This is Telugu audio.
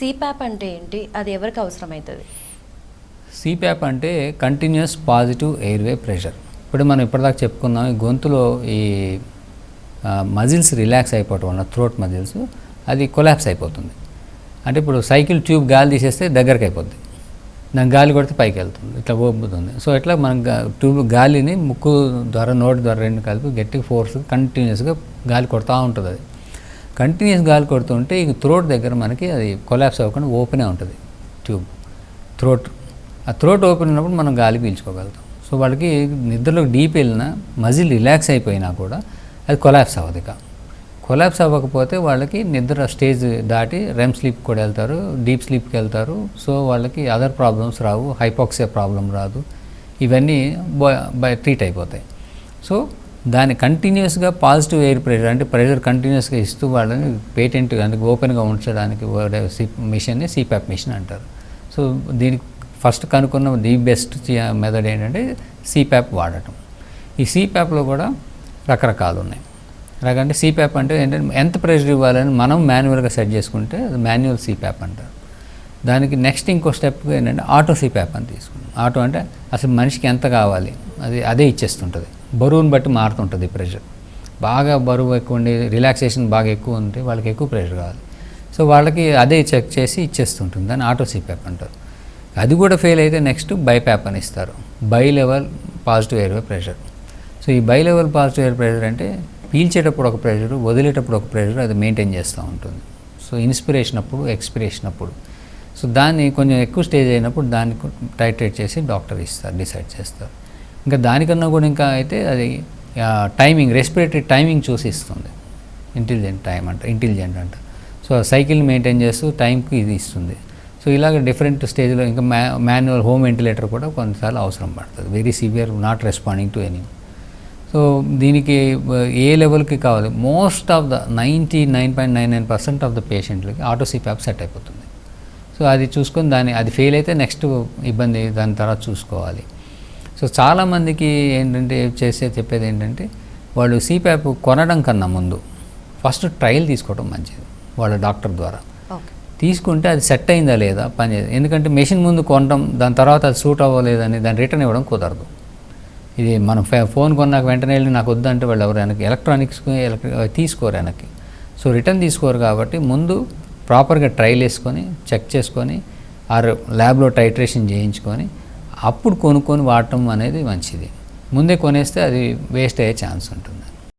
సిప్యాప్ అంటే ఏంటి? అది ఎవరికి అవసరమవుతుంది? సిప్యాప్ అంటే కంటిన్యూస్ పాజిటివ్ ఎయిర్వే ప్రెషర్. ఇప్పుడు మనం ఇప్పటిదాకా చెప్పుకున్నాం, ఈ గొంతులో ఈ మజిల్స్ రిలాక్స్ అయిపోవటం వల్ల థ్రోట్ మజిల్స్ అది కొలాప్స్ అయిపోతుంది. అంటే ఇప్పుడు సైకిల్ ట్యూబ్ గాలి తీసేస్తే దగ్గరకు అయిపోద్ది, దాని గాలి కొడితే పైకి వెళ్తుంది, ఇట్లా ఊపుతుంది. సో ఇట్లా మనం ట్యూబ్ గాలిని ముక్కు ద్వారా నోటి ద్వారా రెండు కలిపి గట్టిగా ఫోర్స్ కంటిన్యూస్గా గాలి కొడుతూ ఉంటుంది. అది కంటిన్యూస్ గాలి కొడుతుంటే ఈ థ్రోట్ దగ్గర మనకి అది కొలాప్స్ అవ్వకుండా ఓపెనే ఉంటుంది ట్యూబ్ థ్రోట్. ఆ థ్రోట్ ఓపెన్ ఉన్నప్పుడు మనం గాలి పీల్చుకోగలుగుతాం. సో వాళ్ళకి నిద్రలోకి డీప్ వెళ్ళినా మజిల్ రిలాక్స్ అయిపోయినా కూడా అది కొలాప్స్ అవ్వదు. ఇక కొలాప్స్ అవ్వకపోతే వాళ్ళకి నిద్ర స్టేజ్ దాటి రెమ్ స్లీప్ కూడా వెళ్తారు, డీప్ స్లీప్కి వెళ్తారు. సో వాళ్ళకి అదర్ ప్రాబ్లమ్స్ రావు, హైపాక్సియా ప్రాబ్లం రాదు, ఇవన్నీ ట్రీట్ అయిపోతాయి. సో దాన్ని కంటిన్యూస్గా పాజిటివ్ ఎయిర్ ప్రెషర్ అంటే ప్రెషర్ కంటిన్యూస్గా ఇస్తూ వాళ్ళని పేటెంట్ అందుకు ఓపెన్గా ఉంచడానికి మిషన్ని సిప్యాప్ మిషన్ అంటారు. సో దీనికి ఫస్ట్ కనుక్కున్న ది బెస్ట్ మెథడ్ ఏంటంటే సిప్యాప్ వాడటం. ఈ సిప్యాప్లో కూడా రకరకాలు ఉన్నాయి. అంటే సిప్యాప్ అంటే ఏంటంటే ఎంత ప్రెషర్ ఇవ్వాలని మనం మాన్యువల్గా సెట్ చేసుకుంటే అది మాన్యువల్ సిప్యాప్ అంటారు. దానికి నెక్స్ట్ ఇంకో స్టెప్ ఏంటంటే ఆటో సిప్యాప్ అని తీసుకుంటాం. ఆటో అంటే అసలు మనిషికి ఎంత కావాలి అదే ఇచ్చేస్తుంటుంది, బరువుని బట్టి మారుతుంటుంది ప్రెషర్. బాగా బరువు ఎక్కువ ఉండి రిలాక్సేషన్ బాగా ఎక్కువ ఉంటే వాళ్ళకి ఎక్కువ ప్రెషర్ కావాలి. సో వాళ్ళకి అదే చెక్ చేసి ఇచ్చేస్తుంటుంది, దాన్ని ఆటో సిప్యాప్ అంటారు. అది కూడా ఫెయిల్ అయితే నెక్స్ట్ బైప్యాప్ అని ఇస్తారు, bi level positive airway pressure. So ఈ bi level positive air pressure అంటే పీల్చేటప్పుడు ఒక ప్రెషరు, వదిలేటప్పుడు ఒక ప్రెషర్ అది మెయింటైన్ చేస్తూ ఉంటుంది. సో ఇన్స్పిరేషన్ అప్పుడు, ఎక్స్పిరేషన్ అప్పుడు. సో దాన్ని కొంచెం ఎక్కువ స్టేజ్ అయినప్పుడు దాన్ని టైట్రేట్ చేసి డాక్టర్ ఇస్తారు, డిసైడ్ చేస్తారు. ఇంకా దానికన్నా కూడా ఇంకా అయితే అది టైమింగ్, రెస్పిరేటరీ టైమింగ్ చూసి ఇస్తుంది. ఇంటెలిజెంట్ అంట. సో సైకిల్ని మెయింటైన్ చేస్తూ టైంకి ఇది ఇస్తుంది. సో ఇలాగ డిఫరెంట్ స్టేజ్లో ఇంకా మాన్యువల్ హోమ్ వెంటిలేటర్ కూడా కొన్నిసార్లు అవసరం పడుతుంది, very severe not responding to any. So దీనికి ఏ లెవెల్కి కావాలి, most of the 99.99% of the పేషెంట్లకి ఆటో సిప్యాప్ సెట్ అయిపోతుంది. సో అది చూసుకొని అది ఫెయిల్ అయితే నెక్స్ట్ ఇబ్బంది దాని తర్వాత చూసుకోవాలి. సో చాలామందికి ఏంటంటే చెప్పేది ఏంటంటే వాళ్ళు సిప్యాప్ కొనడం కన్నా ముందు ఫస్ట్ ట్రయల్ తీసుకోవడం మంచిది వాళ్ళ డాక్టర్ ద్వారా. తీసుకుంటే అది సెట్ అయిందా లేదా పనిచేయదు. ఎందుకంటే మెషిన్ ముందు కొనడం దాని తర్వాత అది సూట్ అవ్వలేదని దాన్ని రిటర్న్ ఇవ్వడం కుదరదు. ఇది మనం ఫోన్ కొన్నాక వెంటనే వెళ్ళి నాకు వద్దంటే వాళ్ళు ఎవరు వెనక్కి ఎలక్ట్రానిక్స్ తీసుకోరు వెనక్కి. సో రిటర్న్ తీసుకోరు కాబట్టి ముందు ప్రాపర్గా ట్రయల్ వేసుకొని చెక్ చేసుకొని ల్యాబ్లో టైట్రేషన్ చేయించుకొని అప్పుడు కొనుక్కొని వాడటం అనేది మంచిది. ముందే కొనేస్తే అది వేస్ట్ అయ్యే ఛాన్స్ ఉంటుంది.